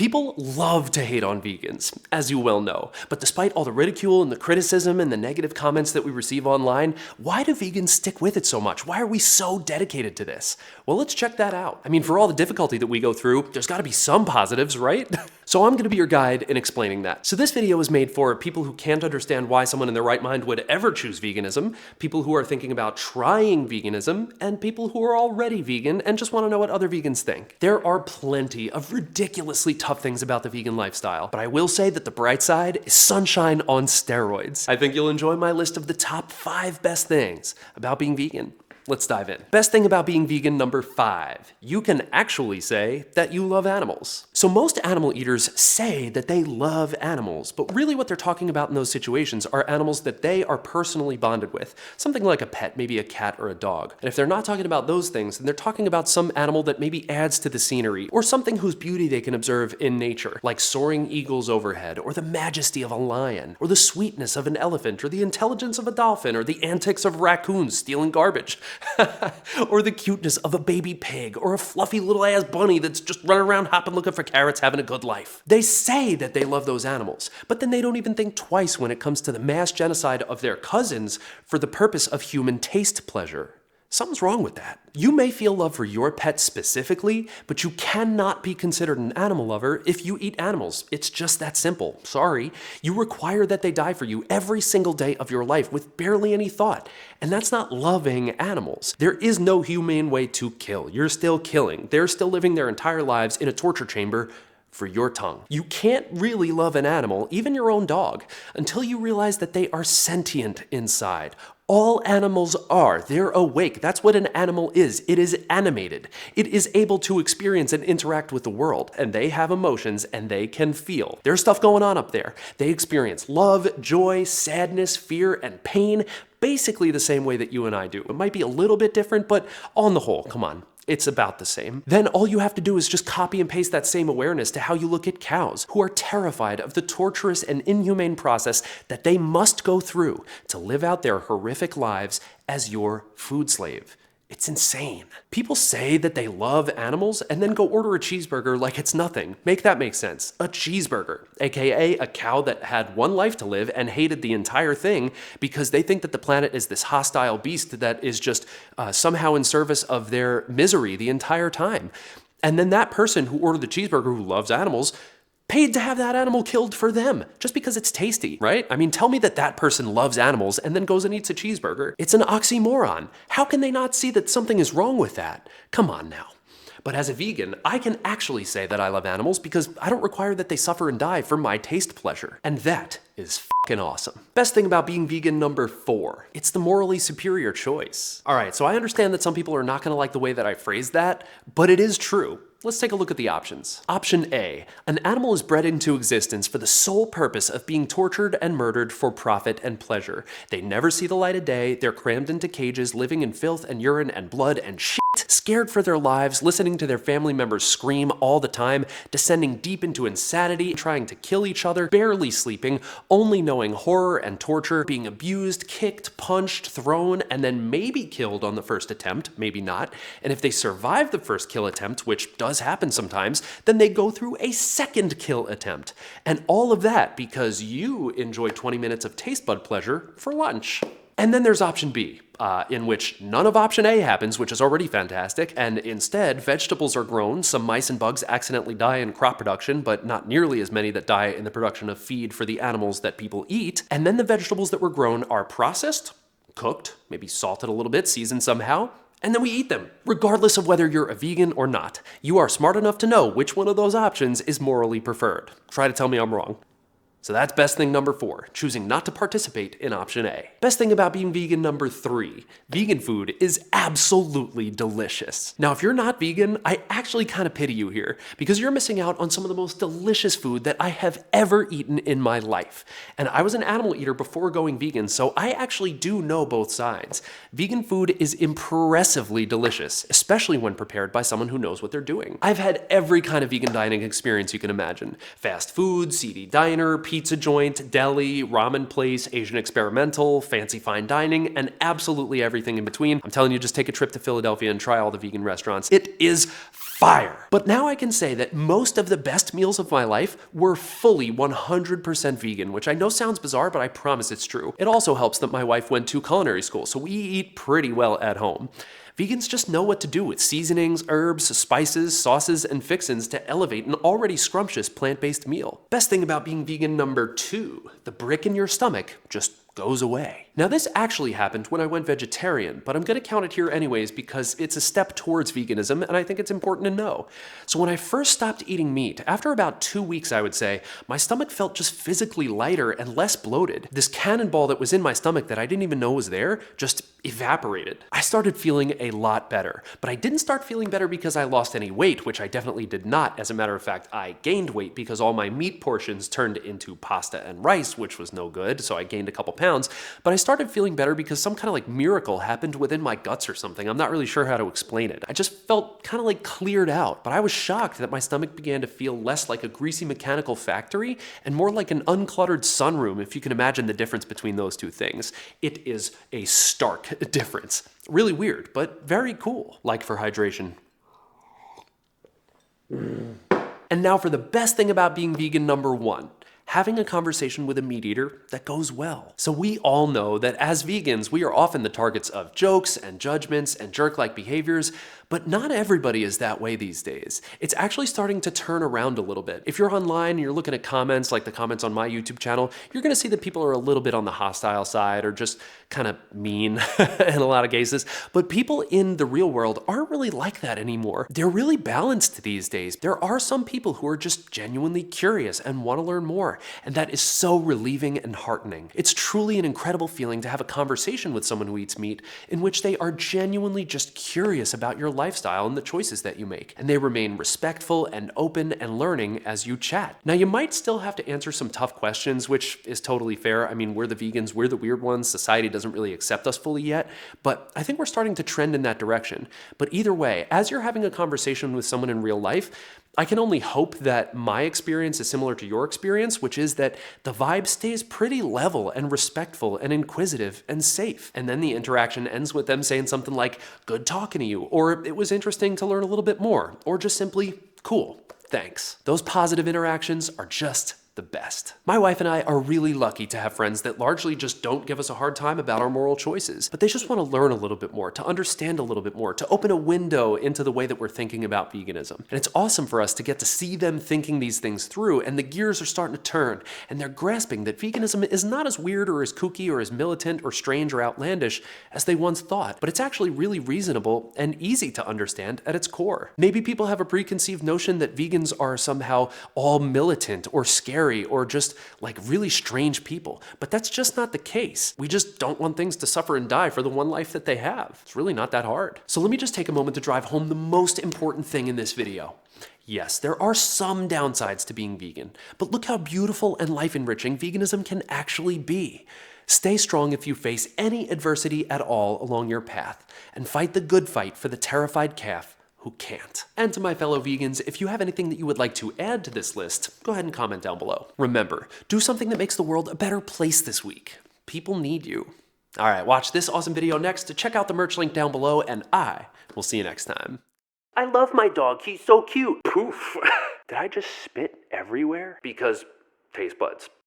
People love to hate on vegans, as you well know, but despite all the ridicule and the criticism and the negative comments that we receive online, why do vegans stick with it so much? Why are we so dedicated to this? Well, let's check that out. I mean, for all the difficulty that we go through, there's gotta be some positives, right? So I'm gonna be your guide in explaining that. So this video is made for people who can't understand why someone in their right mind would ever choose veganism, people who are thinking about trying veganism, and people who are already vegan and just wanna know what other vegans think. There are plenty of ridiculously tough things about the vegan lifestyle, but I will say that the bright side is sunshine on steroids. I think you'll enjoy my list of the top 5 best things about being vegan. Let's dive in. Best thing about being vegan, number 5. You can actually say that you love animals. So most animal eaters say that they love animals, but really what they're talking about in those situations are animals that they are personally bonded with. Something like a pet, maybe a cat or a dog. And if they're not talking about those things, then they're talking about some animal that maybe adds to the scenery, or something whose beauty they can observe in nature, like soaring eagles overhead, or the majesty of a lion, or the sweetness of an elephant, or the intelligence of a dolphin, or the antics of raccoons stealing garbage. Or the cuteness of a baby pig, or a fluffy little ass bunny that's just running around hopping looking for carrots having a good life. They say that they love those animals, but then they don't even think twice when it comes to the mass genocide of their cousins for the purpose of human taste pleasure. Something's wrong with that. You may feel love for your pet specifically, but you cannot be considered an animal lover if you eat animals. It's just that simple. Sorry. You require that they die for you every single day of your life with barely any thought. And that's not loving animals. There is no humane way to kill. You're still killing. They're still living their entire lives in a torture chamber for your tongue. You can't really love an animal, even your own dog, until you realize that they are sentient inside. All animals are. They're awake. That's what an animal is. It is animated. It is able to experience and interact with the world. And they have emotions and they can feel. There's stuff going on up there. They experience love, joy, sadness, fear, and pain, basically the same way that you and I do. It might be a little bit different, but on the whole, come on. It's about the same. Then all you have to do is just copy and paste that same awareness to how you look at cows, who are terrified of the torturous and inhumane process that they must go through to live out their horrific lives as your food slave. It's insane. People say that they love animals and then go order a cheeseburger like it's nothing. Make that make sense. A cheeseburger, aka a cow that had one life to live and hated the entire thing because they think that the planet is this hostile beast that is just somehow in service of their misery the entire time. And then that person who ordered the cheeseburger, who loves animals, paid to have that animal killed for them, just because it's tasty, right? I mean, tell me that that person loves animals and then goes and eats a cheeseburger. It's an oxymoron. How can they not see that something is wrong with that? Come on now. But as a vegan, I can actually say that I love animals because I don't require that they suffer and die for my taste pleasure. And that is fucking awesome. Best thing about being vegan, number 4. It's the morally superior choice. All right, so I understand that some people are not gonna like the way that I phrased that, but it is true. Let's take a look at the options. Option A, an animal is bred into existence for the sole purpose of being tortured and murdered for profit and pleasure. They never see the light of day, they're crammed into cages, living in filth and urine and blood and shit, scared for their lives, listening to their family members scream all the time, descending deep into insanity, trying to kill each other, barely sleeping, only knowing horror and torture, being abused, kicked, punched, thrown, and then maybe killed on the first attempt, maybe not. And if they survive the first kill attempt, which does happen sometimes, then they go through a second kill attempt. And all of that because you enjoy 20 minutes of taste bud pleasure for lunch. And then there's option B, in which none of option A happens, which is already fantastic, and instead vegetables are grown, some mice and bugs accidentally die in crop production, but not nearly as many that die in the production of feed for the animals that people eat, and then the vegetables that were grown are processed, cooked, maybe salted a little bit, seasoned somehow, and then we eat them. Regardless of whether you're a vegan or not, you are smart enough to know which one of those options is morally preferred. Try to tell me I'm wrong. So that's best thing number 4, choosing not to participate in option A. Best thing about being vegan number 3, vegan food is absolutely delicious. Now, if you're not vegan, I actually kind of pity you here because you're missing out on some of the most delicious food that I have ever eaten in my life. And I was an animal eater before going vegan, so I actually do know both sides. Vegan food is impressively delicious, especially when prepared by someone who knows what they're doing. I've had every kind of vegan dining experience you can imagine. Fast food, seedy diner, pizza joint, deli, ramen place, Asian experimental, fancy fine dining, and absolutely everything in between. I'm telling you, just take a trip to Philadelphia and try all the vegan restaurants. It is fire. But now I can say that most of the best meals of my life were fully 100% vegan, which I know sounds bizarre, but I promise it's true. It also helps that my wife went to culinary school, so we eat pretty well at home. Vegans just know what to do with seasonings, herbs, spices, sauces, and fixins to elevate an already scrumptious plant-based meal. Best thing about being vegan number 2, the brick in your stomach just goes away. Now this actually happened when I went vegetarian, but I'm gonna count it here anyways because it's a step towards veganism and I think it's important to know. So when I first stopped eating meat, after about 2 weeks I would say, my stomach felt just physically lighter and less bloated. This cannonball that was in my stomach that I didn't even know was there just evaporated. I started feeling a lot better, but I didn't start feeling better because I lost any weight, which I definitely did not. As a matter of fact, I gained weight because all my meat portions turned into pasta and rice, which was no good, so I gained a couple pounds, but I started feeling better because some kind of like miracle happened within my guts or something. I'm not really sure how to explain it. I just felt kind of like cleared out, but I was shocked that my stomach began to feel less like a greasy mechanical factory and more like an uncluttered sunroom, if you can imagine the difference between those two things. It is a stark difference. Really weird, but very cool. Like for hydration. And now for the best thing about being vegan number 1. Having a conversation with a meat eater that goes well. So we all know that as vegans, we are often the targets of jokes and judgments and jerk-like behaviors, but not everybody is that way these days. It's actually starting to turn around a little bit. If you're online and you're looking at comments like the comments on my YouTube channel, you're gonna see that people are a little bit on the hostile side or just kind of mean in a lot of cases. But people in the real world aren't really like that anymore. They're really balanced these days. There are some people who are just genuinely curious and want to learn more. And that is so relieving and heartening. It's truly an incredible feeling to have a conversation with someone who eats meat in which they are genuinely just curious about your lifestyle and the choices that you make. And they remain respectful and open and learning as you chat. Now, you might still have to answer some tough questions, which is totally fair. I mean, we're the vegans, we're the weird ones. Society doesn't really accept us fully yet, but I think we're starting to trend in that direction. But either way, as you're having a conversation with someone in real life, I can only hope that my experience is similar to your experience, which is that the vibe stays pretty level and respectful and inquisitive and safe. And then the interaction ends with them saying something like, "Good talking to you," or "It was interesting to learn a little bit more," or just simply, "Cool, thanks." Those positive interactions are just the best. My wife and I are really lucky to have friends that largely just don't give us a hard time about our moral choices, but they just want to learn a little bit more, to understand a little bit more, to open a window into the way that we're thinking about veganism. And it's awesome for us to get to see them thinking these things through, and the gears are starting to turn, and they're grasping that veganism is not as weird or as kooky or as militant or strange or outlandish as they once thought, but it's actually really reasonable and easy to understand at its core. Maybe people have a preconceived notion that vegans are somehow all militant or scary or just like really strange people, but that's just not the case. We just don't want things to suffer and die for the one life that they have. It's really not that hard. So let me just take a moment to drive home the most important thing in this video. Yes, there are some downsides to being vegan, but look how beautiful and life-enriching veganism can actually be. Stay strong if you face any adversity at all along your path, and fight the good fight for the terrified calf who can't. And to my fellow vegans, if you have anything that you would like to add to this list, go ahead and comment down below. Remember, do something that makes the world a better place this week. People need you. All right, watch this awesome video next to check out the merch link down below, and I will see you next time. I love my dog, he's so cute. Poof. Did I just spit everywhere? Because taste buds.